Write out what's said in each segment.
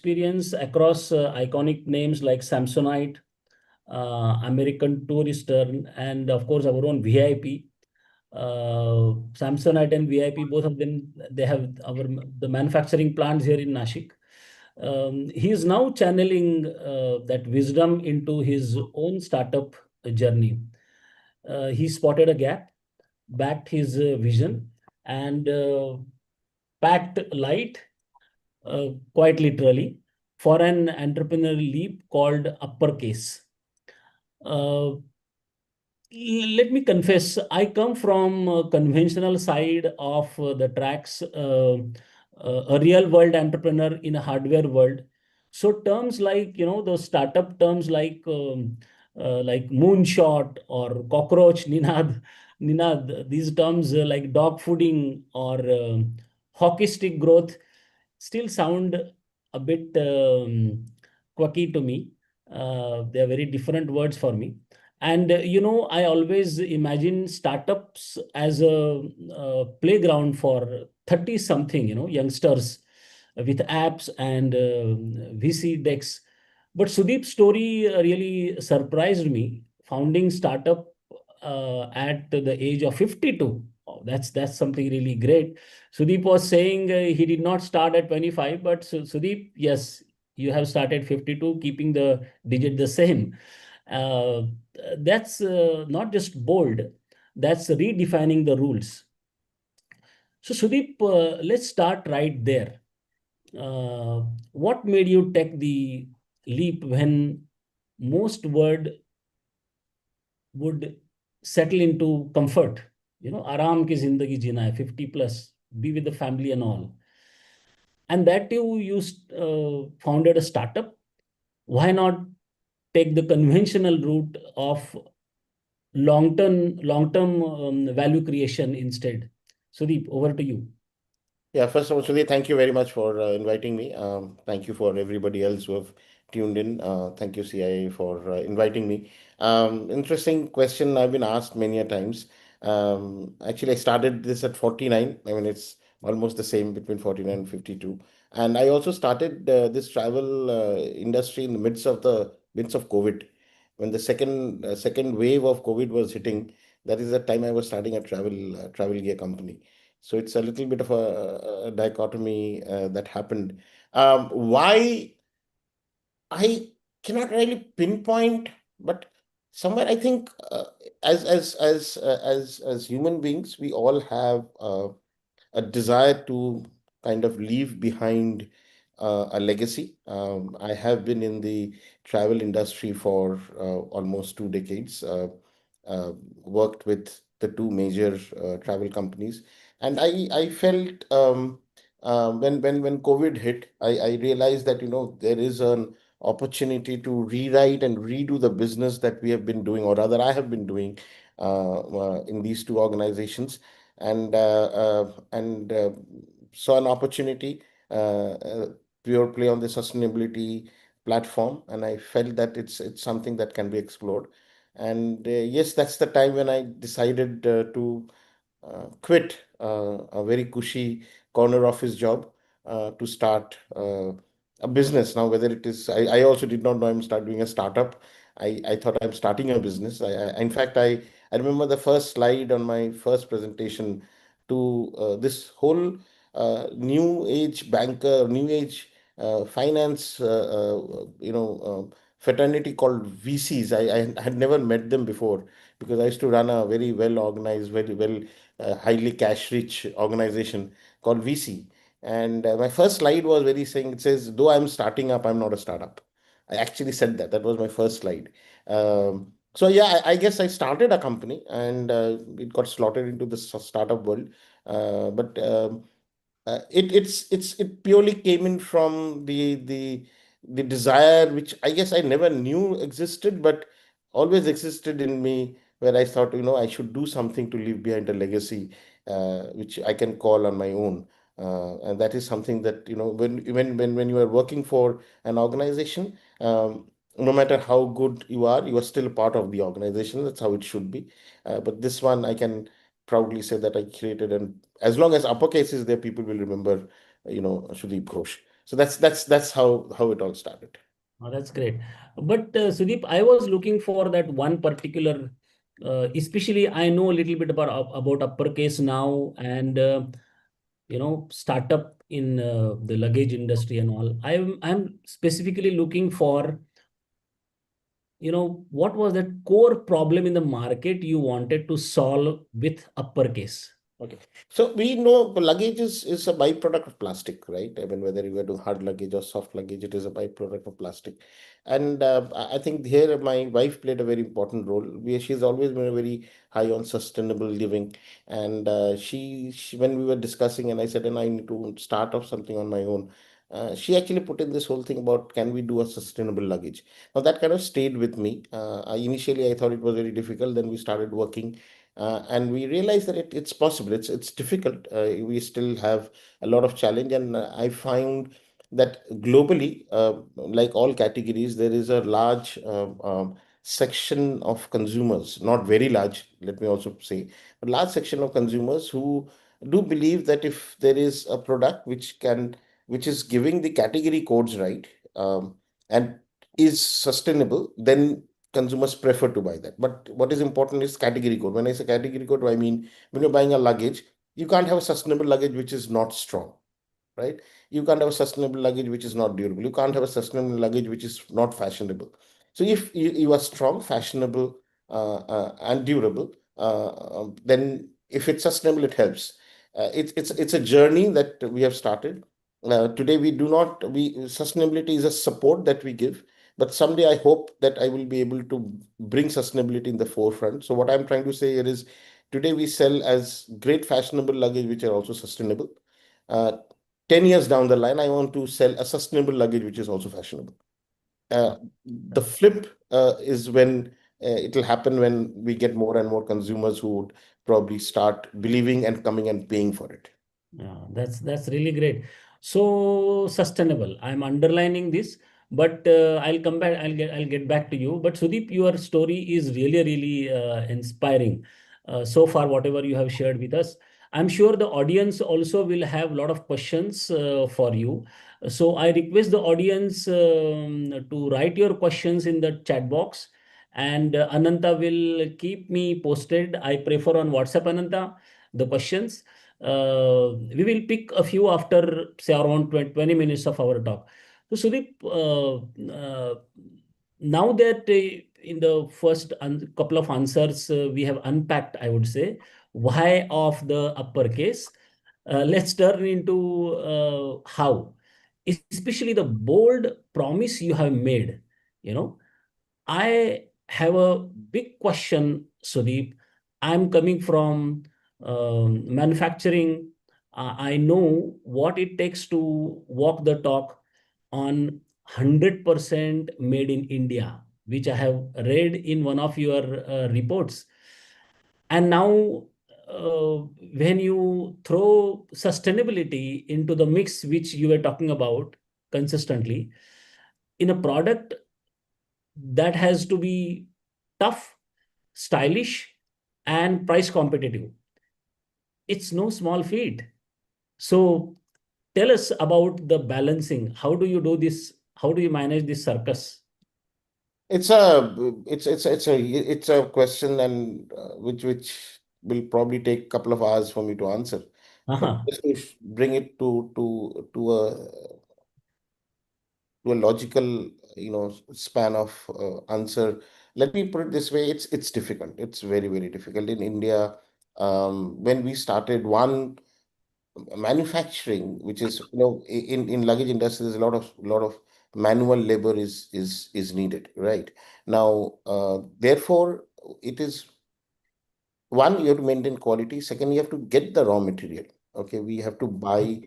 experience across iconic names like Samsonite, American Tourister, and of course our own VIP. Samsonite and VIP, both of them, they have the manufacturing plants here in Nashik. He is now channeling that wisdom into his own startup journey. He spotted a gap, backed his vision, and packed light, quite literally, for an entrepreneurial leap called uppercase. Uh, Let me confess, I come from a conventional side of the tracks, a real world entrepreneur in a hardware world. So terms like, those startup terms like moonshot or cockroach ninad, these terms like dog fooding or hockey stick growth still sound a bit quirky to me. They are very different words for me. And I always imagine startups as a playground for 30 something, youngsters with apps and VC decks. But Sudeep's story really surprised me. Founding startup at the age of 52. Oh, that's something really great. Sudeep was saying he did not start at 25, but Sudeep, yes, you have started 52, keeping the digit the same. Uh, that's not just bold, that's redefining the rules. So, Sudeep, let's start right there. What made you take the leap when most would settle into comfort? Aram ki zindagi jina hai, 50 plus, be with the family and all. And that you founded a startup. Why not take the conventional route of long term value creation instead? Sudeep, over to you. Yeah, first of all, Sudhir, thank you very much for inviting me. Thank you for everybody else who have tuned in. Thank you, CII, for inviting me. Interesting question I've been asked many a times. Actually, I started this at 49. I mean, it's almost the same between 49 and 52. And I also started this travel industry in the midst of COVID, when the second wave of COVID was hitting. That is the time I was starting a travel gear company. So it's a little bit of a dichotomy that happened. Why I cannot really pinpoint, but somewhere I think as human beings, we all have a desire to kind of leave behind a legacy. I have been in the travel industry for almost 2 decades, worked with the two major travel companies, and I felt when COVID hit, I realized that there is an opportunity to rewrite and redo the business that we have been doing, or rather I have been doing in these two organizations, and saw an opportunity, pure play on the sustainability platform, and I felt that it's something that can be explored. And yes, that's the time when I decided to quit a very cushy corner office job to start a business. Now, whether it is, I also did not know I'm start doing a startup. I thought I'm starting a business. In fact, I remember the first slide on my first presentation to this whole new age banker, new age finance, fraternity called VCs. I had never met them before because I used to run a very well organized, very well highly cash rich organization called VC. And my first slide was very saying, it says, though I'm starting up, I'm not a startup. I actually said that. That was my first slide. So yeah, I guess I started a company and it got slotted into the startup world. But it purely came in from the desire, which I guess I never knew existed, but always existed in me, where I thought, I should do something to leave behind a legacy, which I can call on my own. And that is something that, when you are working for an organization, no matter how good you are still part of the organization. That's how it should be. But this one, I can proudly say that I created, and as long as uppercase is there, people will remember, Sudeep Ghosh. So that's how it all started. Oh, that's great. But Sudeep, I was looking for that one particular, especially I know a little bit about uppercase now, and startup in the luggage industry and all. I'm specifically looking for, what was that core problem in the market you wanted to solve with uppercase? Okay. So we know luggage is a byproduct of plastic, right? I mean, whether you are doing hard luggage or soft luggage, it is a byproduct of plastic. And I think here my wife played a very important role. She's always been very high on sustainable living. And she, when we were discussing, and I said, and I need to start off something on my own. She actually put in this whole thing about can we do a sustainable luggage? Now that kind of stayed with me. Initially, I thought it was very difficult. Then we started working and we realize that it's possible. It's difficult. We still have a lot of challenge, and I find that globally, like all categories, there is a large section of consumers, not very large, let me also say, but large section of consumers who do believe that if there is a product which is giving the category codes right, and is sustainable, then consumers prefer to buy that. But what is important is category code. When I say category code, I mean when you're buying a luggage, you can't have a sustainable luggage which is not strong, right? You can't have a sustainable luggage which is not durable. You can't have a sustainable luggage which is not fashionable. So if you are strong, fashionable, and durable, then if it's sustainable, it helps. It's a journey that we have started. Today we do not we sustainability is a support that we give, but someday I hope that I will be able to bring sustainability in the forefront. So what I'm trying to say here is today we sell as great fashionable luggage which are also sustainable. uh, 10 years down the line, I want to sell a sustainable luggage which is also fashionable. uh, the flip is when it'll happen when we get more and more consumers who would probably start believing and coming and paying for it. Yeah, that's really great. So sustainable. I'm underlining this, but I'll come back. I'll get back to you. But Sudeep, your story is really inspiring. So far, whatever you have shared with us, I'm sure the audience also will have a lot of questions for you. So I request the audience to write your questions in the chat box, and Ananta will keep me posted. I prefer on WhatsApp, Ananta, the questions. We will pick a few after, say, around 20 minutes of our talk. So, Sudeep, now that in the first couple of answers we have unpacked, I would say, why of the uppercase, let's turn into how, especially the bold promise you have made. You know, I have a big question, Sudeep. I'm coming from manufacturing. I know what it takes to walk the talk on 100% made in India, which I have read in one of your reports. And now, when you throw sustainability into the mix, which you were talking about consistently, in a product that has to be tough, stylish, and price competitive. It's no small feat. So tell us about the balancing. How do you do this? How do you manage this circus? It's a question, and which will probably take a couple of hours for me to answer. But Aha. just to bring it to a logical, span of answer, let me put it this way: it's difficult. It's very difficult in India. When we started one manufacturing, which is in luggage industry, there's a lot of manual labor is needed right now. Therefore, it is one, you have to maintain quality. Second, you have to get the raw material. Okay, we have to buy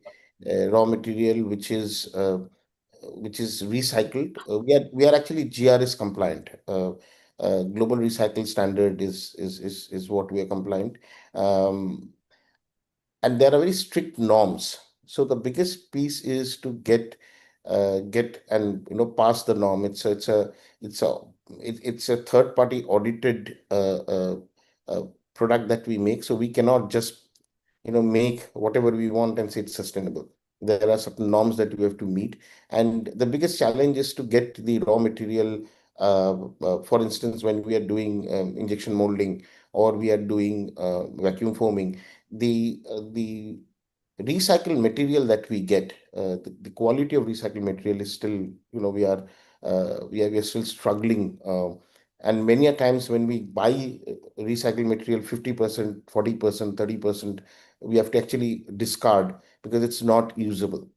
raw material which is recycled. We are actually GRS compliant. Global Recycle Standard is what we are compliant. Um, and there are very strict norms. So the biggest piece is to get and pass the norm. It's a it's a third party audited uh, product that we make. So we cannot just make whatever we want and say it's sustainable. There are certain norms that you have to meet, and the biggest challenge is to get the raw material. For instance, when we are doing injection molding, or we are doing vacuum forming, the recycled material that we get, the quality of recycled material is still, we are still struggling. And many a times when we buy recycled material, 50%, 40%, 30%, we have to actually discard because it's not usable.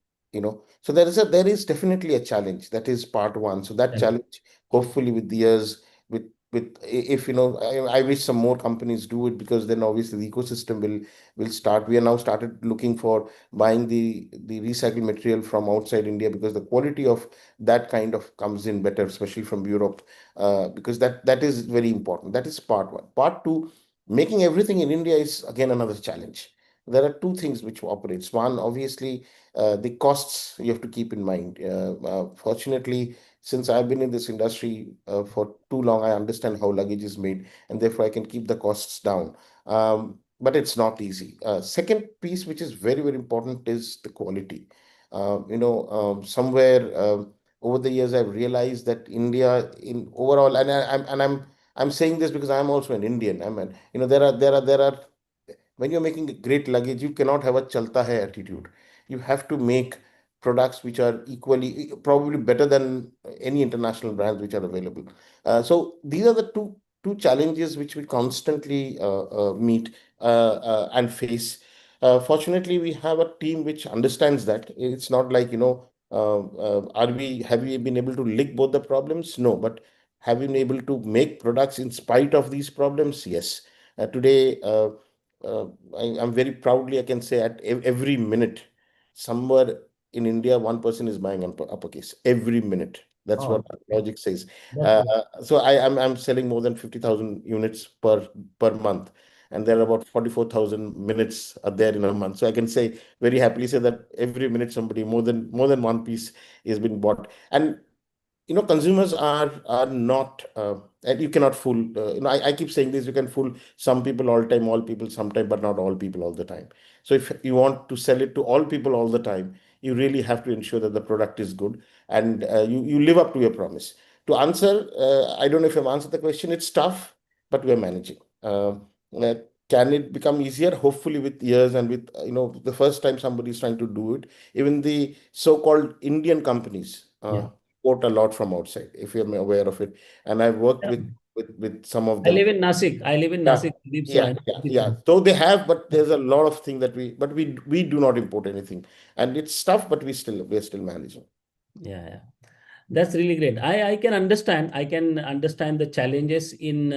So there is definitely a challenge. That is part one. So that Correct. challenge, hopefully with the years, with if I wish some more companies do it, because then obviously the ecosystem will start. We are now started looking for buying the recycled material from outside India, because the quality of that kind of comes in better, especially from Europe, because that is very important. That is part one. Part two, making everything in India is again another challenge. There are two things which operates. One, obviously, the costs you have to keep in mind. Fortunately, since I've been in this industry for too long, I understand how luggage is made, and therefore I can keep the costs down. But it's not easy. Second piece, which is very, very important, is the quality. Somewhere over the years, I've realized that India, in overall, I'm saying this because I'm also an Indian. I mean, there are when you're making a great luggage, you cannot have a chalta hai attitude. You have to make products which are equally, probably better than any international brands which are available. So these are the two challenges which we constantly meet and face. Fortunately, we have a team which understands that. It's not like, have we been able to lick both the problems? No, but have we been able to make products in spite of these problems? Yes. Today, uh, I'm very proudly, I can say, at every minute, somewhere in India, one person is buying uppercase every minute. That's what Oh, logic says. that's Uh, good. so I'm selling more than 50,000 units per month, and there are about 44,000 minutes are there in a month. So I can say very happily say that every minute somebody, more than one piece is being bought. And consumers are not, and you cannot fool, I keep saying this, you can fool some people all time, all people sometime, but not all people all the time. So if you want to sell it to all people all the time, you really have to ensure that the product is good, and you live up to your promise. To answer, I don't know if I've answered the question. It's tough, but we're managing. Uh, can it become easier? Hopefully with years, and with, the first time somebody is trying to do it, even the so-called Indian companies Yeah. import a lot from outside, if you're aware of it. And I've worked Yeah. with some of I live them. in Nasik. I live in Yeah, Nasik, Deep, so yeah, I know yeah, the yeah. thing. So they have, but there's a lot of thing but we do not import anything, and it's tough, but we're still managing. Yeah, yeah. That's really great. I can understand. I can understand the challenges in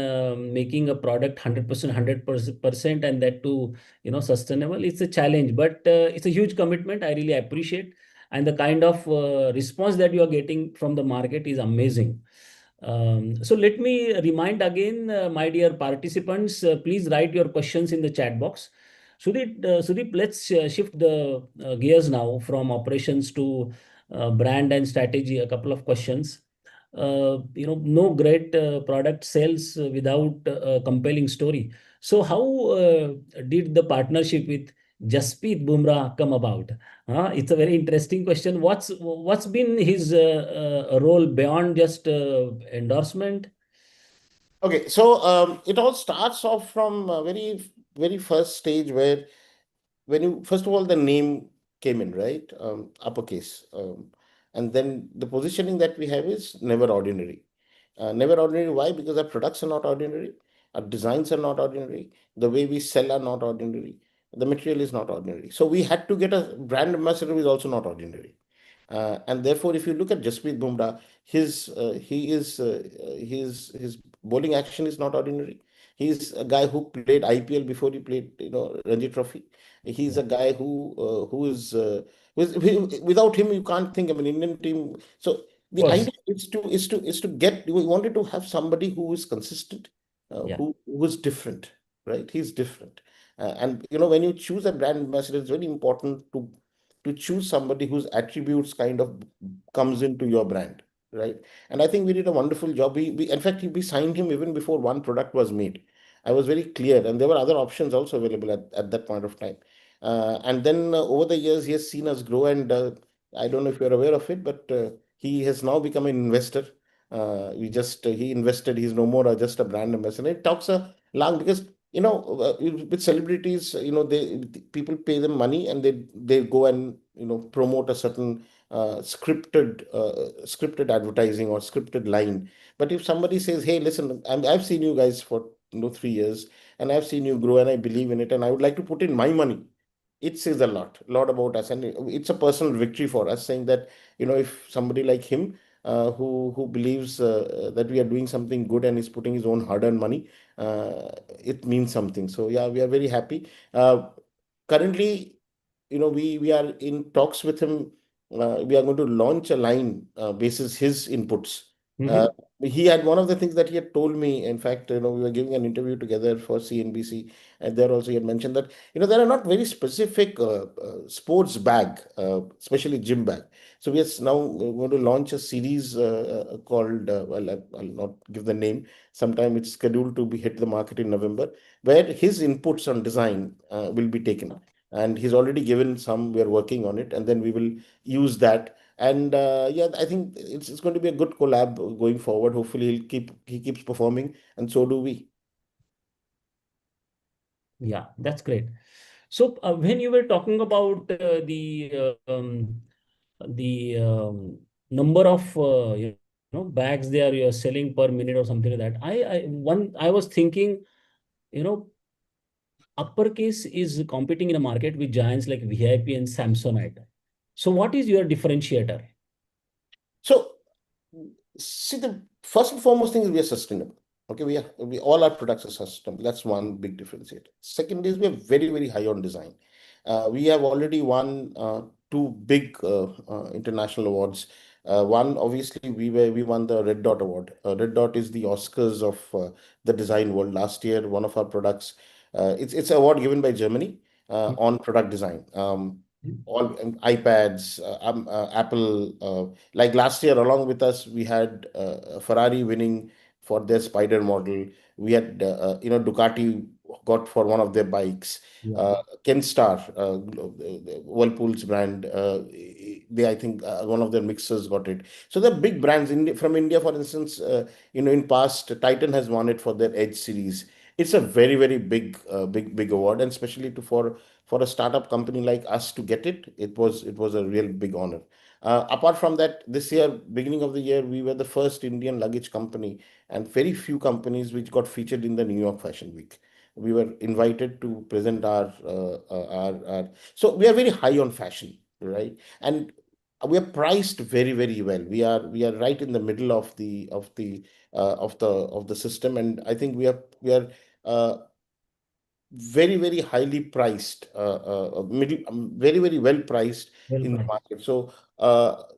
making a product 100%, 100%, and that too, sustainable. It's a challenge, but it's a huge commitment. I really appreciate, and the kind of response that you are getting from the market is amazing. So let me remind again, my dear participants, please write your questions in the chat box. Sudeep, let's shift the gears now from operations to brand and strategy. A couple of questions. No great product sells without a compelling story. So, how did the partnership with Jasprit Bumrah come about? It's a very interesting question. What's been his role beyond just endorsement? Okay, so it all starts off from a very, very first stage, where when you first of all, the name came in, right? Uppercase. And then the positioning that we have is never ordinary. Never ordinary. Why? Because our products are not ordinary, our designs are not ordinary, the way we sell are not ordinary, the material is not ordinary. So we had to get a brand ambassador who is also not ordinary. And therefore, if you look at Jasprit Bumrah, his bowling action is not ordinary. He's a guy who played IPL before he played, Ranji Trophy. He's Yeah, a guy without him you can't think of an Indian team. So of the course. idea is to get. We wanted to have somebody who is consistent, Yeah. who is different, right? He's different, and when you choose a brand ambassador, it's very important to choose somebody whose attributes kind of comes into your brand, right? And I think we did a wonderful job. We in fact, we signed him even before one product was made. I was very clear, and there were other options also available at that point of time. And then over the years, he has seen us grow. And I don't know if you're aware of it, but he has now become an investor. We just he invested. He's no more just a brand ambassador. It talks a long because with celebrities, people pay them money and they go and promote a certain scripted advertising or scripted line. But if somebody says, "Hey, listen, I've seen you guys for 3 years, and I've seen you grow, and I believe in it, and I would like to put in my money," it says a lot about us, and it's a personal victory for us, saying that if somebody like him, who believes that we are doing something good and is putting his own hard-earned money, it means something. So yeah, we are very happy. Currently, we are in talks with him. We are going to launch a line basis his inputs. Uh, Mm-hmm. he had one of the things that he had told me. In fact, we were giving an interview together for CNBC, and there also he had mentioned that there are not very specific sports bag, especially gym bag. So we are now going to launch a series called, well, I'll not give the name. Sometime it's scheduled to be hit the market in November, where his inputs on design will be taken, and he's already given some. We are working on it, and then we will use that. And yeah, I think it's going to be a good collab going forward. Hopefully he keeps performing, and so do we. Yeah, that's great. So when you were talking about the number of bags you're selling per minute or something like that, I was thinking, you know, uppercase is competing in a market with giants like VIP and Samsonite. So what is your differentiator? So, see, the first and foremost thing is we are sustainable. Okay, we all our products are sustainable. That's one big differentiator. Second is we are very, very high on design. We have already won two big international awards. One, obviously, we won the Red Dot Award. Red Dot is the Oscars of the design world. Last year, one of our products, it's an award given by Germany on product design. All iPads, Apple. Like last year, along with us, we had Ferrari winning for their Spider model. We had Ducati got for one of their bikes. Yeah. Uh, Kenstar, Whirlpool's brand, they, I think, one of their mixers got it. So the big brands from India, for instance, in past, Titan has won it for their Edge series. It's a very, very big award, and especially for a startup company like us to get it, it was a real big honor. Apart from that, this year, beginning of the year, we were the first Indian luggage company, and very few companies which got featured in the New York Fashion Week. We were invited to present our so we are very high on fashion, right? And we are priced very, very well. We are right in the middle of the system, and I think we are uh, very, very highly priced, very, very well priced Well, in the fine. market. So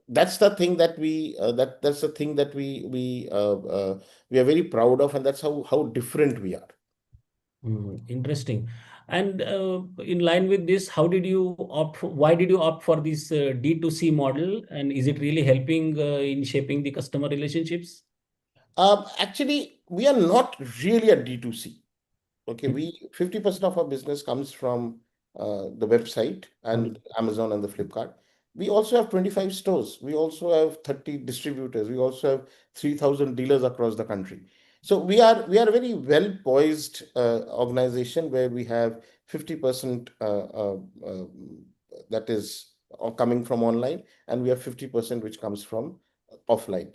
that's the thing that that's the thing that we are very proud of, and that's how different we are. Interesting. And in line with this, how did you why did you opt for this D2C model? And is it really helping in shaping the customer relationships? Actually, we are not really a D2C. Okay, Mhm. we 50% of our business comes from the website Okay. and Amazon and the Flipkart. We also have 25 stores. We also have 30 distributors. We also have 3,000 dealers across the country. So we are a very well poised organization where we have 50% that is coming from online, and we have 50% which comes from offline.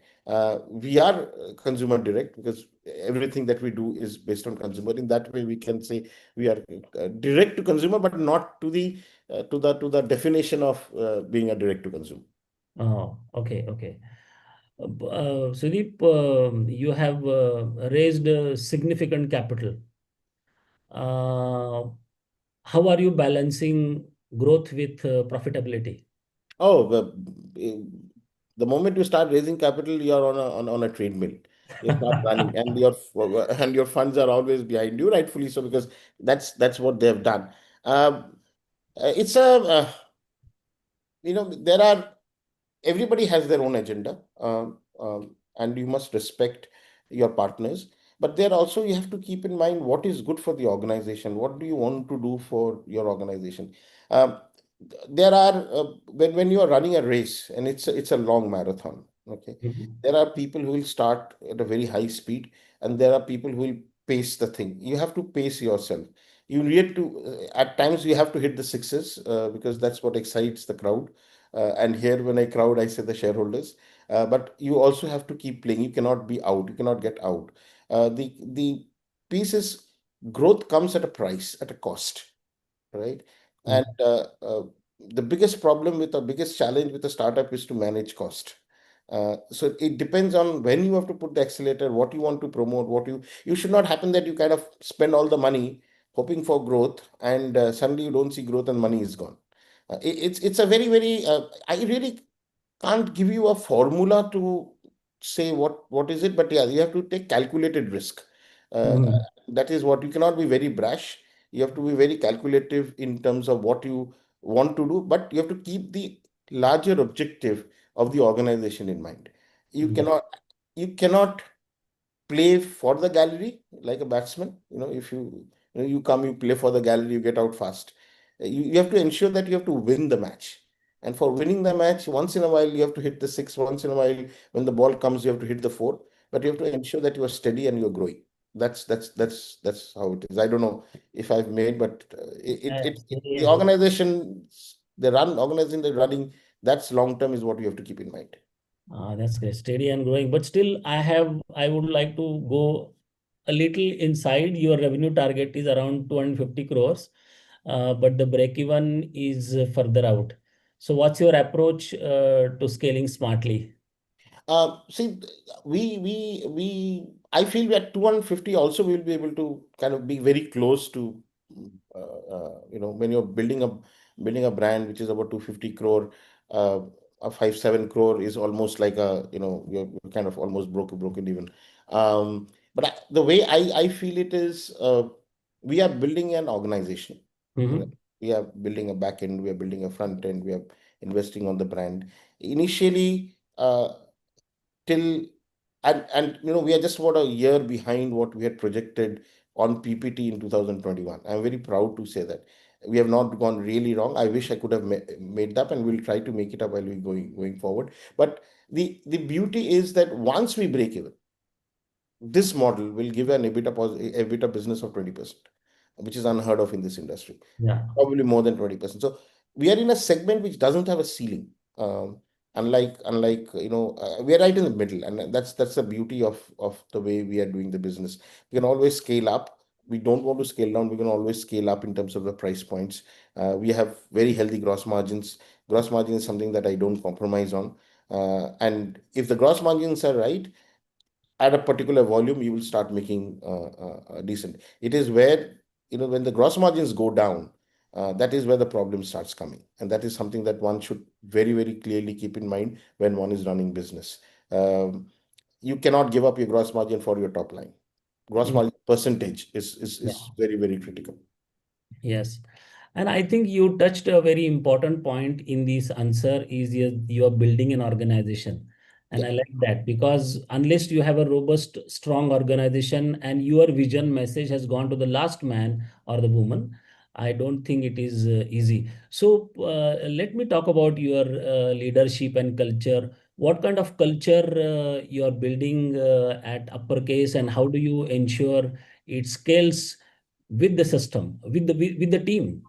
We are consumer direct because everything that we do is based on consumer. In that way, we can say we are direct to consumer, but not to the definition of being a direct to consumer. Oh, okay, okay. Sudeep, you have raised significant capital. Uh, how are you balancing growth with profitability? Oh, the moment you start raising capital, you are on a treadmill. You start running, and your funds are always behind you, rightfully so, because that's what they have done. Um, it's a there are everybody has their own agenda, and you must respect your partners. but there also you have to keep in mind what is good for the organization. What do you want to do for your organization? Um, there are when you are running a race and it's a long marathon. Okay, Mhm. there are people who will start at a very high speed, and there are people who will pace the thing. You have to pace yourself. You need to at times you have to hit the sixes, because that's what excites the crowd. And here, when I crowd, I say the shareholders. But you also have to keep playing. You cannot be out. You cannot get out. The piece is, growth comes at a price, at a cost, right? And Mhm. the biggest problem with the biggest challenge with a startup is to manage cost. So it depends on when you have to put the accelerator, what you want to promote, you should not happen that you kind of spend all the money hoping for growth, and suddenly you don't see growth and money is gone. It's a very I really can't give you a formula to say what is it, but yeah, you have to take calculated risk. Uh, Mhm. that is what, you cannot be very brash. You have to be very calculative in terms of what you want to do, but you have to keep the larger objective of the organization in mind. You Mhm. cannot you cannot play for the gallery like a batsman. You come, you play for the gallery, you get out fast. You have to ensure that you have to win the match. And for winning the match, once in a while you have to hit the six, once in a while when the ball comes, you have to hit the four. But you have to ensure that you are steady and you're growing. That's how it is. I don't know if I've made, but the Yes. organization, organizing the running, that's long term is what you have to keep in mind. That's great. Steady and growing. But still, I would like to go a little inside. Your revenue target is around 250 crores, but the break even is further out. So what's your approach to scaling smartly? See, I feel that 250 also will be able to kind of be very close to, when you're building a brand which is about 250 crore, uh, a 5-7 crore is almost like you're kind of almost broken even. But the way I feel it is, we are building an organization. You know, Mm-hmm. we are building a back end, we are building a front end, we are investing on the brand. Initially, till and we are just about a year behind what we had projected on PPT in 2021. I'm very proud to say that we have not gone really wrong. I wish I could have made that, and we'll try to make it up while we going forward. But the beauty is that once we break even, this model will give an EBITDA business of 20%, which is unheard of in this industry, Yeah. probably more than 20%. So we are in a segment which doesn't have a ceiling. Unlike we are right in the middle, and that's the beauty of the way we are doing the business. We can always scale up. We don't want to scale down. We can always scale up in terms of the price points. We have very healthy gross margins. Gross margin is something that I don't compromise on. And if the gross margins are right, at a particular volume, you will start making decent. It is where, when the gross margins go down, that is where the problem starts coming. And that is something that one should very, very clearly keep in mind when one is running business. Um, you cannot give up your gross margin for your top line. Gross Mm. margin percentage Yeah. is very, very critical. Yes. And I think you touched a very important point in this answer is you are building an organization. And Yeah. I like that because unless you have a robust, strong organization and your vision message has gone to the last man or the woman, I don't think it is easy. So let me talk about your leadership and culture. What kind of culture you are building at Uppercase, and how do you ensure it scales with the system, with the team?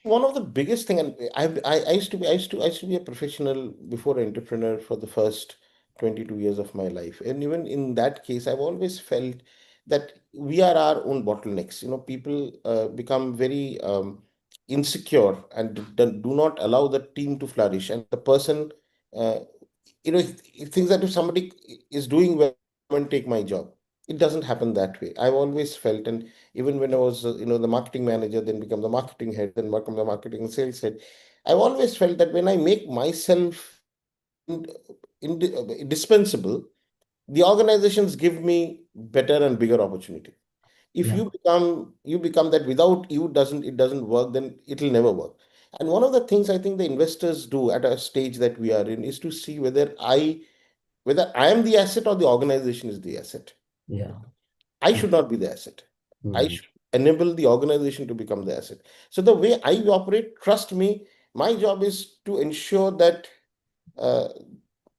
One of the biggest thing, and I used to be a professional before entrepreneur for the first 22 years of my life, and even in that case, I've always felt that we are our own bottlenecks. People become very insecure and do not allow the team to flourish, and the person, uh, he thinks that if somebody is doing well, come and take my job. It doesn't happen that way. I've always felt, and even when I was, the marketing manager, then become the marketing head, then become the marketing and sales head, I've always felt that when I make myself ind- indispensable, the organizations give me better and bigger opportunity. If Yeah. you become that, without you it doesn't work, then it'll never work. And one of the things I think the investors do at a stage that we are in is to see whether I am the asset or the organization is the asset. Yeah. I should not be the asset. I Mm. should enable the organization to become the asset. So the way I operate, trust me, my job is to ensure that uh,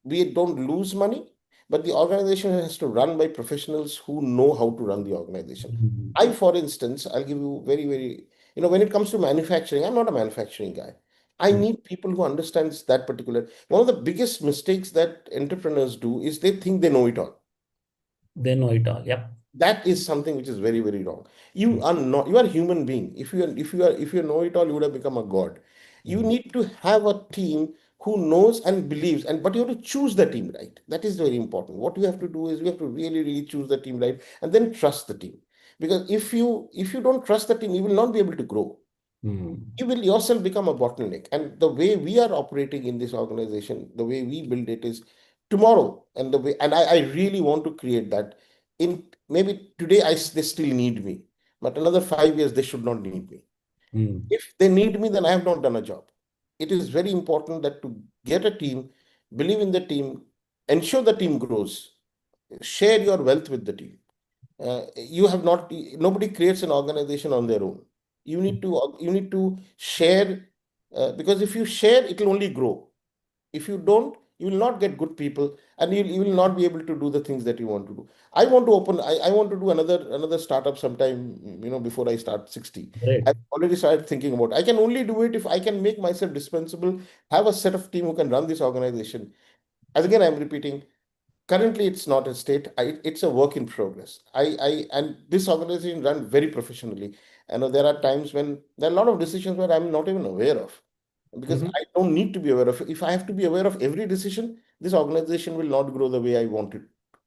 we don't lose money, but the organization has to run by professionals who know how to run the organization. Mm. I, for instance, I'll give you very, very, when it comes to manufacturing, I'm not a manufacturing guy. I Mm. need people who understands that particular. One of the biggest mistakes that entrepreneurs do is they think they know it all. They know it all. Yep. That is something which is very, very wrong. Mm. You are not, you are a human being. If you know it all, you would have become a god. You Mm. need to have a team who knows and believes, and but you have to choose the team right. That is very important. What you have to do is you have to really, really choose the team right, and then trust the team. Because if you don't trust the team, you will not be able to grow. Mm. You will yourself become a bottleneck. And the way we are operating in this organization, the way we build it is tomorrow. And the way, and I really want to create that. In maybe today, they still need me, but another 5 years they should not need me. Mm. If they need me, then I have not done a job. It is very important that to get a team, believe in the team, ensure the team grows, share your wealth with the team. You have not, nobody creates an organization on their own. You need to share, because if you share, it will only grow. If you don't, you will not get good people, and you will not be able to do the things that you want to do. I want to do another startup sometime, before I start 60. Great. I've already started thinking about, I can only do it if I can make myself dispensable, have a set of team who can run this organization. As again, I'm repeating, currently it's not a state. It's a work in progress. And this organization run very professionally. I know there are times when there are a lot of decisions where I'm not even aware of, because Mhm. I don't need to be aware of. If I have to be aware of every decision, this organization will not grow the way I want it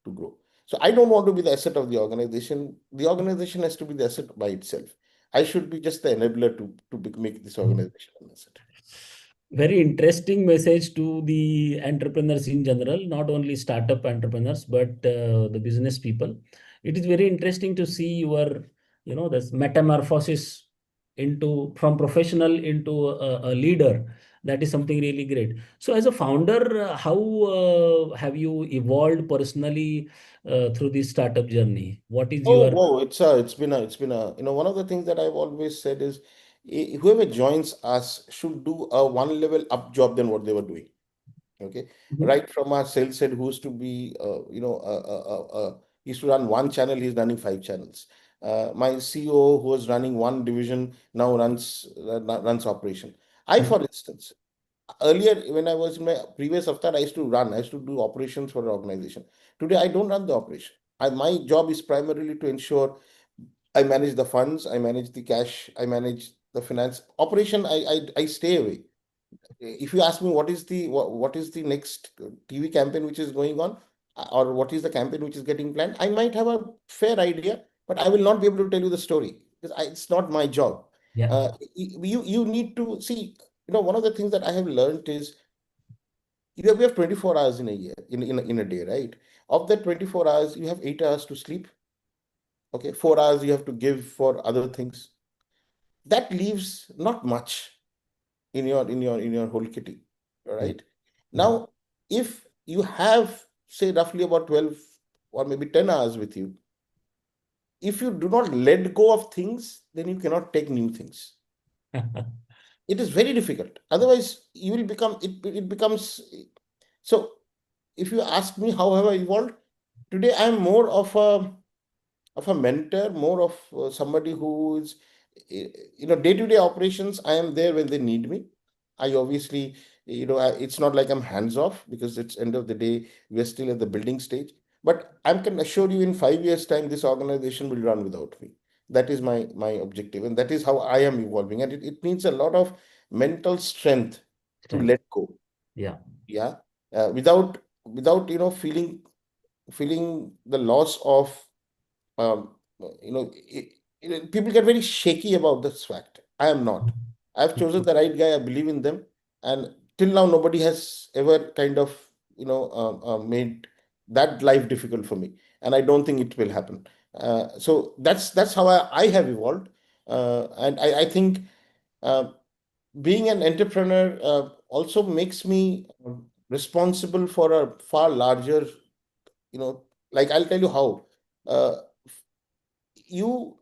to grow. So I don't want to be the asset of the organization. The organization has to be the asset by itself. I should be just the enabler to make this organization an asset. Very interesting message to the entrepreneurs in general, not only startup entrepreneurs, but the business people. It is very interesting to see your, this metamorphosis into from professional into a leader. That is something really great. So, as a founder, how have you evolved personally through this startup journey? What is Oh, your whoa! It's been a. One of the things that I've always said is, whoever joins us should do a one level up job than what they were doing. Okay, Mhm. right from our sales head who used to be, he used to run one channel, he's running 5 channels. My CEO who was running one division now runs operation. I, Mhm. for instance, earlier when I was in my previous avatar, I used to do operations for an organization. Today, I don't run the operation. My job is primarily to ensure I manage the funds, I manage the cash, I manage the finance operation. I stay away. If you ask me what is the next TV campaign which is going on, or what is the campaign which is getting planned, I might have a fair idea, but I will not be able to tell you the story because it's not my job. Yeah. You need to see. One of the things that I have learned is, we have 24 hours in a year, in a day, right? Of that 24 hours, you have 8 hours to sleep. Okay, 4 hours you have to give for other things. That leaves not much in your whole kitty, all Mm. right? Now, if you have, say, roughly about 12 or maybe 10 hours with you, if you do not let go of things, then you cannot take new things. It is very difficult. Otherwise, you will become it becomes. So if you ask me how have I evolved, today I am more of a mentor, more of somebody who is, day-to-day operations. I am there when they need me. I obviously, it's not like I'm hands off because it's end of the day, we're still at the building stage. But I can assure you in 5 years' time, this organization will run without me. That is my objective, and that is how I am evolving. And it needs a lot of mental strength to Strength. let go. Yeah. Yeah. Without feeling the loss of, um, people get very shaky about this fact. I am not. I've chosen the right guy. I believe in them, and till now, nobody has ever kind of, made that life difficult for me, and I don't think it will happen. So that's how I have evolved, and I think uh, being an entrepreneur also makes me responsible for a far larger, like I'll tell you how. uh, you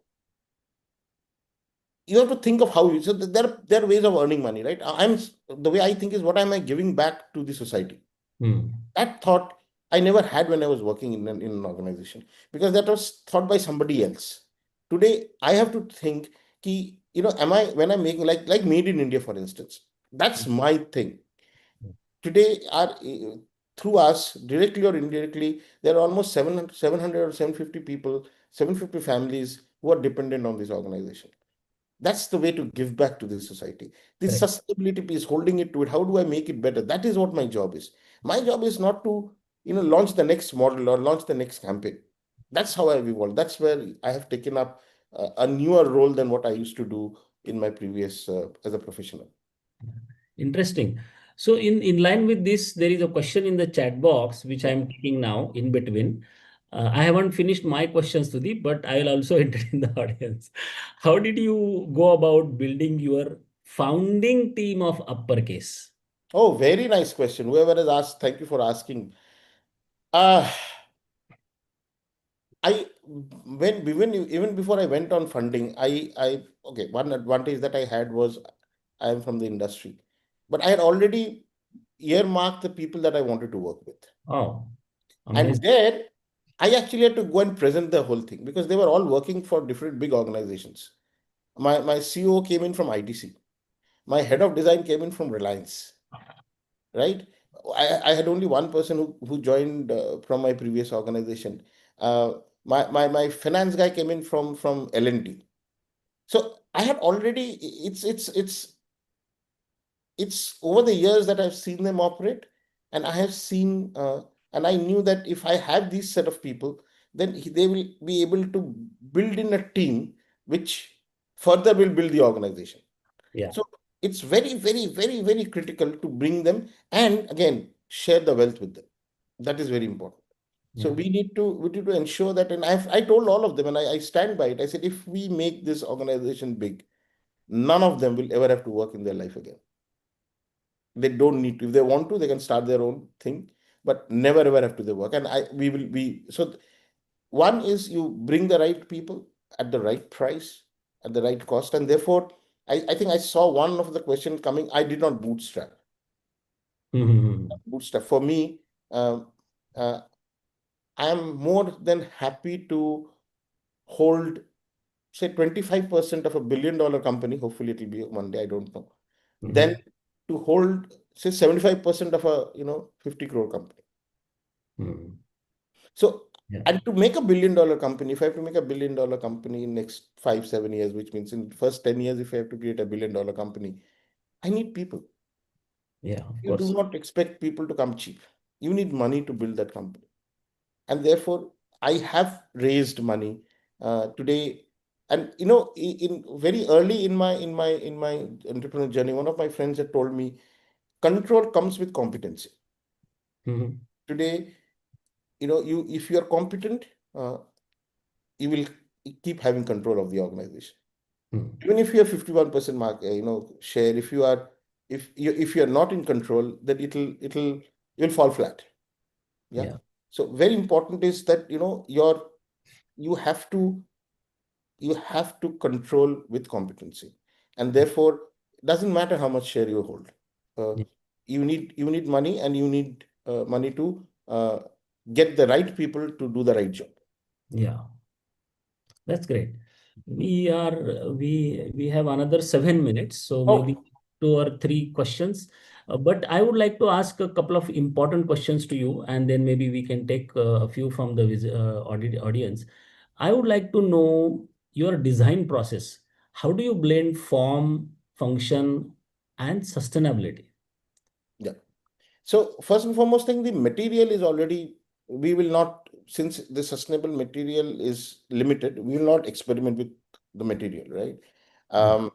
you have to think of how you, so there are ways of earning money, right? The way I think is, what am I giving back to the society? Hmm. That thought I never had when I was working in an organization, because that was thought by somebody else. Today, I have to think, am I, when I'm making, like Made in India, for instance, that's my thing. Today, through us, directly or indirectly, there are almost 700 or 750 people, 750 families who are dependent on this organization. That's the way to give back to the society. This Correct. sustainability piece, holding it to it. How do I make it better? That is what my job is. My job is not to, launch the next model or launch the next campaign. That's how I've evolved. That's where I have taken up a newer role than what I used to do in my previous as a professional. Interesting. So in line with this, there is a question in the chat box which I Yeah. am taking now in between. I haven't finished my questions, Sudhi, but I will also entertain the audience. How did you go about building your founding team of uppercase? Oh, very nice question. Whoever has asked, thank you for asking. Uh, I even before I went on funding, okay, one advantage that I had was I am from the industry, but I had already earmarked the people that I wanted to work with. Oh, And amazing. there, I actually had to go and present the whole thing, because they were all working for different big organizations. My CEO came in from ITC. My head of design came in from Reliance, right? I had only one person who joined from my previous organization. Uh, my finance guy came in from L&T. So I had already, it's over the years that I've seen them operate, and I have seen, and I knew that if I have these set of people, then they will be able to build in a team which further will build the organization. Yeah, So it's very, very, very, very critical to bring them and again share the wealth with them. That is very important. So yeah, we need to ensure that, and I told all of them, and I stand by it. I said, if we make this organization big, none of them will ever have to work in their life again. They don't need to. If they want to, they can start their own thing, but never ever have to they work. And I we will be so. One is, you bring the right people at the right price, at the right cost, and therefore, I think I saw one of the questions coming. I did not bootstrap. Mhm. Bootstrap for me, um, uh, I am more than happy to hold, say, 25% of $1 billion company. Hopefully, it will be one day. I don't know. Then Mhm. to hold, say, 75% of a 50 crore company. Mhm. So, Yeah, and to make a $1 billion company, if I have to make a $1 billion company in next 5, 7 years, which means in the first 10 years, if I have to create a $1 billion company, I need people. yeah, of You do course. not expect people to come cheap. You need money to build that company. And therefore, I have raised money today. And in very early in my entrepreneurial journey, one of my friends had told me, control comes with competency. Mhm. Today, you if you are competent, uh, you will keep having control of the organization. Mhm. Even if you have 51% mark, share, if you are not in control, then you'll fall flat. Yeah. Yeah, So very important is that you have to you have to control with competency, and therefore, it doesn't matter how much share you hold. Uh, yeah, you need money, and you need money to get the right people to do the right job. yeah. That's great. We have another 7 minutes, so maybe Oh, 2 or 3 questions. But I would like to ask a couple of important questions to you, and then maybe we can take a few from the audience. I would like to know your design process. How do you blend form, function, and sustainability? yeah. So first and foremost thing, the material is already, we will not, since the sustainable material is limited, we will not experiment with the material, right? Mm. Um,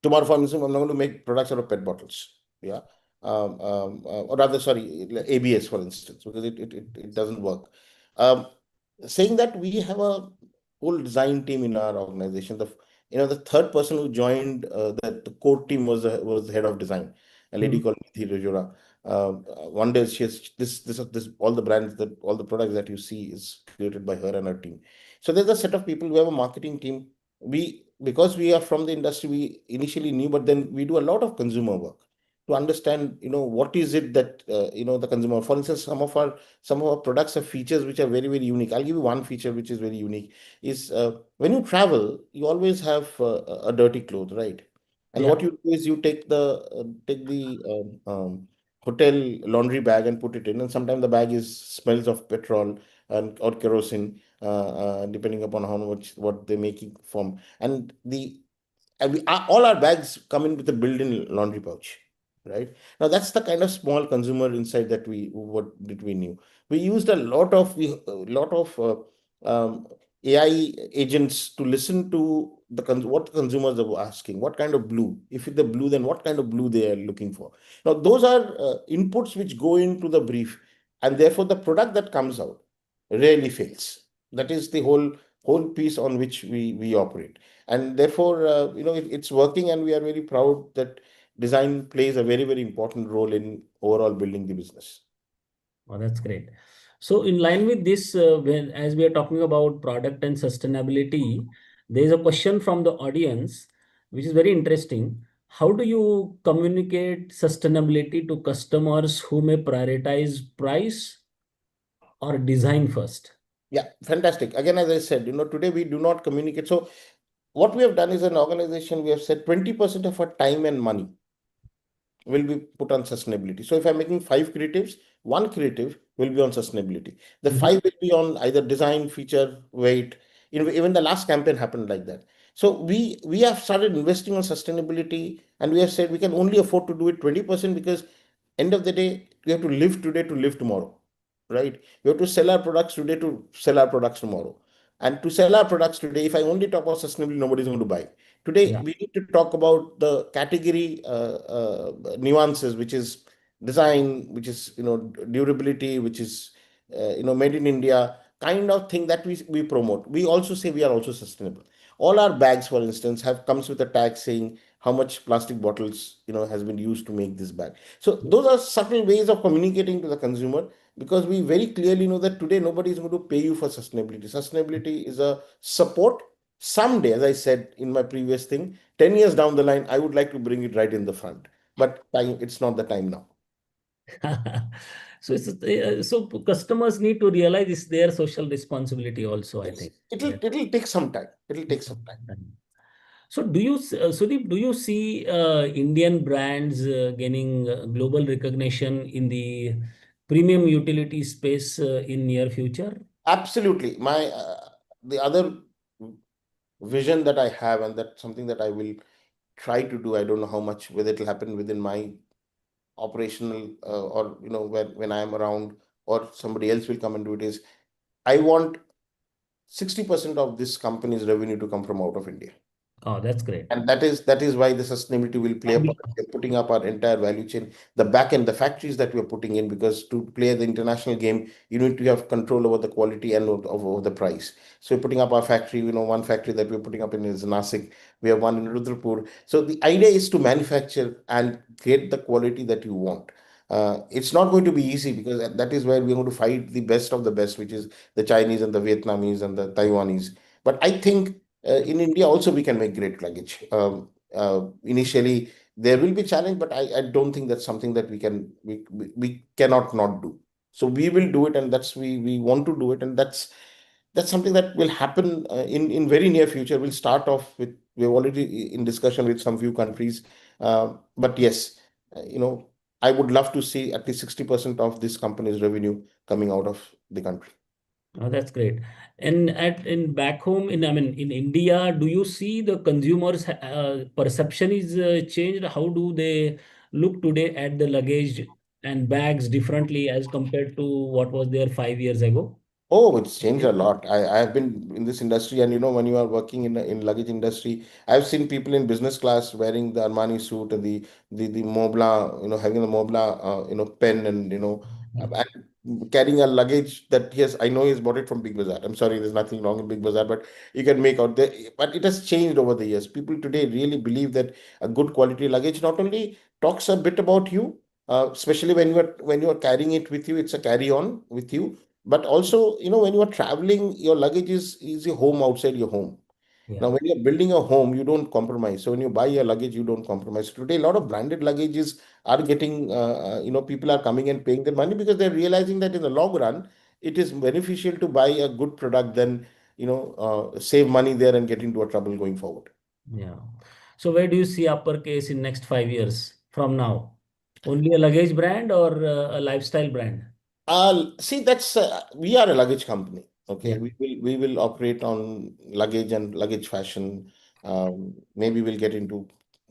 Tomorrow, for instance, I'm not going to make products out of PET bottles. Yeah. Or rather, sorry, like ABS, for instance, because it doesn't work. Um, Saying that, we have a whole design team in our organization. The third person who joined the core team was the head of design, a lady Mhm. called Nithi Rajora. wonders. She has this all the brands that all the products that you see is created by her and her team. So there's a set of people. We have a marketing team. We, because we are from the industry, we initially knew, but then we do a lot of consumer work to understand, what is it that the consumer. For instance, some of our products have features which are very, very unique. I'll give you one feature which is very unique. Is when you travel, you always have a dirty cloth, right? And Yeah. what you do is you take the hotel laundry bag and put it in, and sometimes the bag is smells of petrol and or kerosene, depending upon how much what they're making from. All our bags come in with a built-in laundry pouch, right? Now that's the kind of small consumer insight that we knew. We used a lot of AI agents to listen to what consumers are asking, what kind of blue. If it's the blue, then what kind of blue they are looking for. Now those are inputs which go into the brief, and therefore the product that comes out rarely fails. That is the whole piece on which we operate, and therefore it's working, and we are very proud that design plays a very, very important role in overall building the business. Oh, that's great. So, in line with this, when as we are talking about product and sustainability, there is a question from the audience, which is very interesting. How do you communicate sustainability to customers who may prioritize price or design first? Yeah, fantastic. Again, as I said, today we do not communicate. So what we have done is, an organization, we have said 20% of our time and money will be put on sustainability. So if I'm making five creatives, one creative will be on sustainability. The Mhm. five will be on either design, feature, weight. Even the last campaign happened like that. So we have started investing on sustainability, and we have said we can only afford to do it 20%, because end of the day, we have to live today to live tomorrow, right? We have to sell our products today to sell our products tomorrow. And to sell our products today, if I only talk about sustainability, nobody's going to buy. Today, Yeah. we need to talk about the category nuances, which is design, which is durability, which is made in India, kind of thing that we promote. We also say we are also sustainable. All our bags, for instance, have comes with a tag saying how much plastic bottles has been used to make this bag. So those are subtle ways of communicating to the consumer, because we very clearly know that today nobody is going to pay you for sustainability. Sustainability is a support. Someday, as I said in my previous thing, 10 years down the line, I would like to bring it right in the front. But it's not the time now. So, so customers need to realize it's their social responsibility also, I Yes, think. it'll Yeah. it'll take some time. It'll take some time. So, Sudeep, do you see Indian brands gaining global recognition in the premium utility space in near future? Absolutely. The other vision that I have, and that's something that I will try to do. I don't know how much whether it'll happen within my operational, or when I am around, or somebody else will come and do it. Is I want 60% of this company's revenue to come from out of India. Oh, that's great. And that is why the sustainability will play a part. Ambi- We're putting up our entire value chain, the back end, the factories that we're putting in, because to play the international game, you need to have control over the quality and over the price. So we're putting up our factory. One factory that we're putting up in is Nasik. We have one in Rudrapur. So the idea is to manufacture and create the quality that you want. It's not going to be easy, because that is where we're going to fight the best of the best, which is the Chinese and the Vietnamese and the Taiwanese. But I think in India also we can make great luggage. Initially there will be challenge, but I don't think that's something that we cannot not do. So we will do it, and we want to do it, and that's something that will happen in very near future. We'll start off with, we're already in discussion with some few countries, but yes, I would love to see at least 60% of this company's revenue coming out of the country. Oh, that's great. And in back home in I mean in India, do you see the consumers perception is changed? How do they look today at the luggage and bags differently as compared to what was there 5 years ago? Oh, it's changed a lot. I have been in this industry, and when you are working in luggage industry, I've seen people in business class wearing the Armani suit and the Mobla, having the Mobla, pen, and and carrying a luggage that, yes, I know he's bought it from Big Bazaar. I'm sorry, there's nothing wrong in Big Bazaar, but you can make out there. But it has changed over the years. People today really believe that a good quality luggage not only talks a bit about you, especially when you are carrying it with you, it's a carry on with you. But also, when you are traveling, your luggage is your home outside your home. Now, Yeah. when you're building a home, you don't compromise. So when you buy a luggage, you don't compromise. Today, a lot of branded luggages are getting, people are coming and paying their money because they're realizing that in the long run, it is beneficial to buy a good product than, save money there and get into a trouble going forward. Yeah. So where do you see uppercase in next 5 years from now? Only a luggage brand or a lifestyle brand? See, that's we are a luggage company. Okay, Yeah. we will operate on luggage and luggage fashion. Maybe we'll get into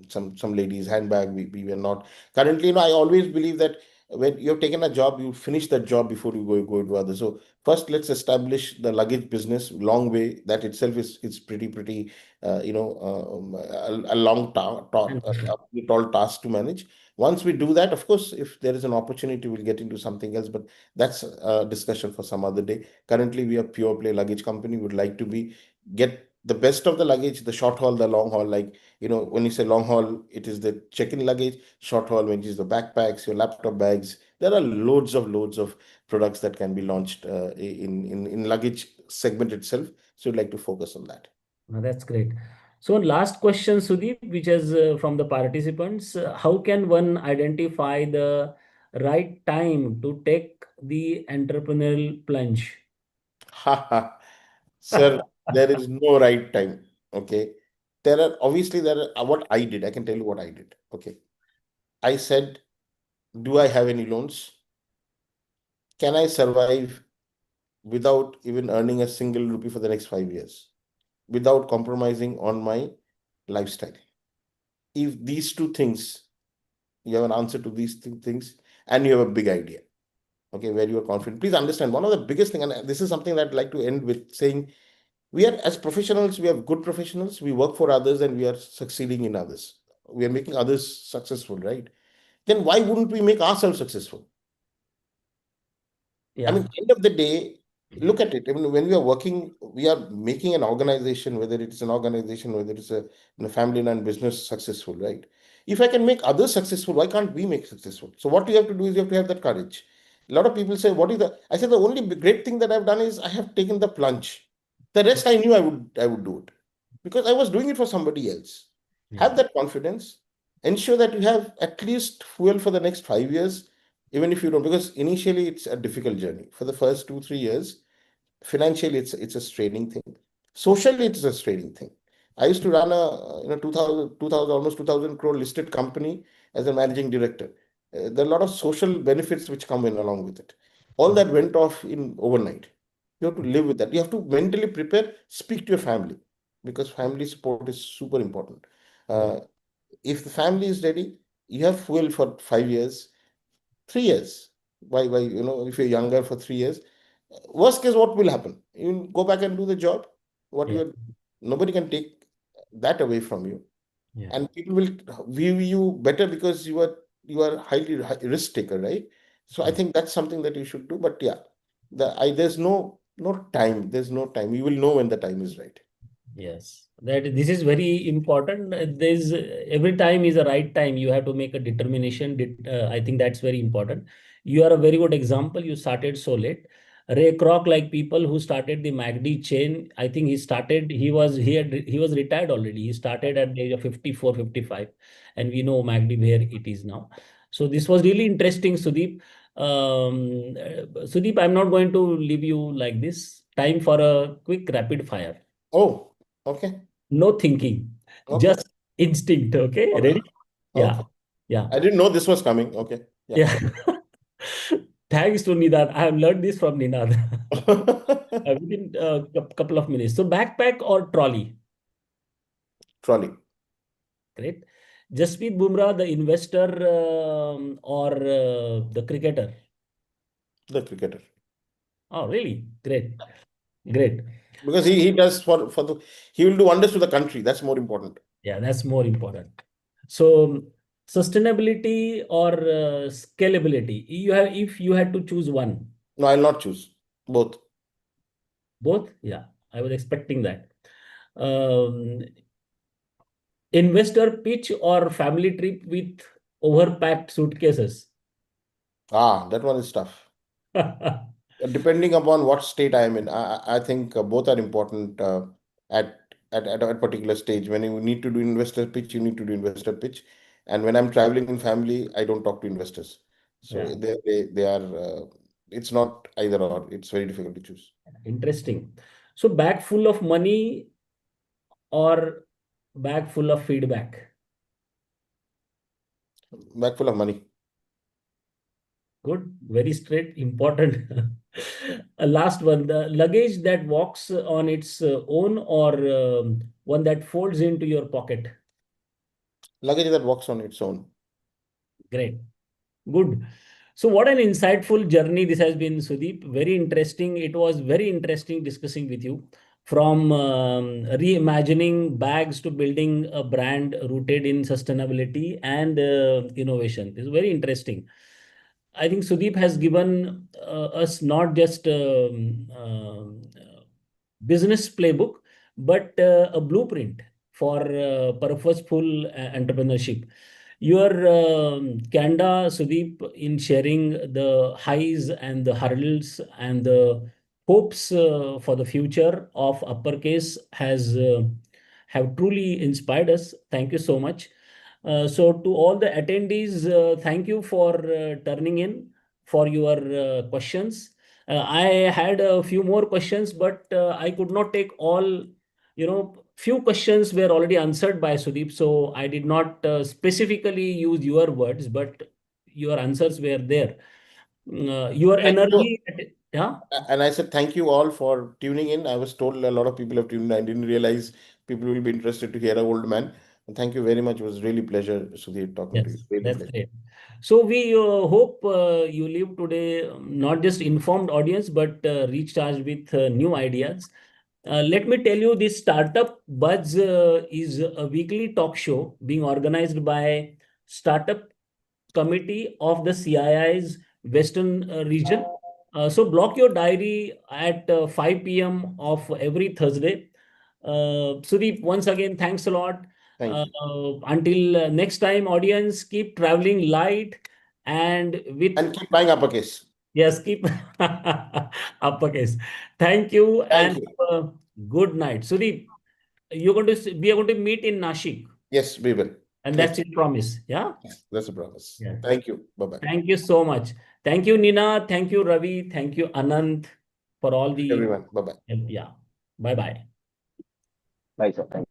some ladies' handbag. We were not currently. I always believe that when you've taken a job, you finish that job before you go into others. So first, let's establish the luggage business. Long way. That itself is pretty a long a tall task to manage. Once we do that, of course, if there is an opportunity, we'll get into something else. But that's a discussion for some other day. Currently, we are pure play luggage company. Would like to get the best of the luggage, the short haul, the long haul. Like, when you say long haul, it is the check-in luggage. Short haul, which is the backpacks, your laptop bags. There are loads of products that can be launched in luggage segment itself. So, we'd like to focus on that. That's great. So last question, Sudeep, which is from the participants. How can one identify the right time to take the entrepreneurial plunge? Sir, there is no right time. Okay. What I did. I can tell you what I did. Okay. I said, do I have any loans? Can I survive without even earning a single rupee for the next 5 years, without compromising on my lifestyle? If these two things, you have an answer to these two things, and you have a big idea, okay, where you are confident. Please understand, one of the biggest thing, and this is something that I'd like to end with saying, we are as professionals, we are good professionals, we work for others and we are succeeding in others. We are making others successful, right? Then why wouldn't we make ourselves successful? I Yeah. mean, end of the day, look at it. I mean, when we are working, we are making an organization, whether it's an organization, whether it's a family-run business successful, right? If I can make others successful, why can't we make successful? So what you have to do is you have to have that courage. A lot of people say, "What is the?" I said, "The only great thing that I've done is I have taken the plunge. The rest I knew I would do it because I was doing it for somebody else." Yeah. Have that confidence. Ensure that you have at least fuel for the next 5 years, even if you don't, because initially it's a difficult journey for the first 2 3 years. Financially, it's a straining thing. Socially, it's a straining thing. I used to run a 2000 almost 2000 crore listed company as a managing director. There are a lot of social benefits which come in along with it. All that went off in overnight. You have to live with that. You have to mentally prepare. Speak to your family because family support is super important. Yeah. uh, if the family is ready, you have fuel for 5 years, 3 years. Why, if you're younger for 3 years, worst case, what will happen? You go back and do the job. What Yeah. you Nobody can take that away from you, Yeah. and people will view you better because you are highly risk taker, right? So I Yeah. think that's something that you should do. But yeah, there's no time. There's no time. You will know when the time is right. Yes, that this is very important. There's every time is a right time. You have to make a determination. I think that's very important. You are a very good example. You started so late. Ray Kroc, like people who started the MACD chain, I think he started. He was retired already. He started at the age of 54, 55, and we know MACD where it is now. So this was really interesting, Sudeep. Sudeep, I'm not going to leave you like this. Time for a quick rapid fire. Oh, okay, No thinking, okay, just instinct. Okay, okay, ready? Yeah, okay. yeah, I didn't know this was coming. Okay, yeah, yeah. Thanks to Nidad. I have learned this from Ninad sure. within a couple of minutes. So, backpack or trolley? Trolley, Great. Jasprit Bumrah, the investor or the cricketer? the cricketer. Oh, really? Great, great. Because So, he does he will do wonders to the country. That's more important. yeah, that's more important. So, sustainability or scalability? You have, if you had to choose one. No, I'll not choose both. Both? Yeah, I was expecting that. Um, Investor pitch or family trip with overpacked suitcases? That one is tough. Depending upon what state I am in, I think both are important at, at a particular stage. When you need to do investor pitch, you need to do investor pitch. And when I'm traveling in family, I don't talk to investors. So Yeah, they are, it's not either or. It's very difficult to choose. interesting. So bag full of money or bag full of feedback? Bag full of money. Good, very straight, important. A last one, the luggage that walks on its own or one that folds into your pocket. Luggage that walks on its own. Great, good. So, what an insightful journey this has been, Sudeep. Very interesting. It was very interesting discussing with you from reimagining bags to building a brand rooted in sustainability and innovation. It's very interesting. I think Sudeep has given us not just business playbook, but a blueprint for purposeful entrepreneurship. Your Kanda, Sudeep, in sharing the highs and the hurdles and the hopes for the future of uppercase has have truly inspired us. Thank you so much. So to all the attendees, thank you for turning in for your questions. I had a few more questions, but I could not take all. Few questions were already answered by Sudeep, so I did not specifically use your words, but your answers were there. Your Thank you. energy, yeah. And I said thank you all for tuning in. I was told a lot of people have tuned in. I didn't realize people will be interested to hear an old man. And thank you very much. It was really pleasure, Sudhir, talking to you. Yes, Really that's pleasure. great. So we hope you leave today not just informed audience, but recharged with new ideas. Let me tell you, this Startup Buzz is a weekly talk show being organized by Startup Committee of the CII's Western region. So block your diary at 5 p.m. of every Thursday. Sudeep, once again, thanks a lot. Thank you. Until next time, audience, keep traveling light and with, And keep buying uppercase. yes, keep uppercase. Thank you Thank and you. good night. Sudeep, we are going to meet in Nashik, Yes, we will. and that's Yes, your promise. Yeah. that's a promise. Yeah. Thank you. Bye-bye. Thank you so much. Thank you, Nina. Thank you, Ravi. Thank you, Anand, for all the Everyone. Bye-bye. help. Yeah. Bye bye. Bye, sir. Thank you.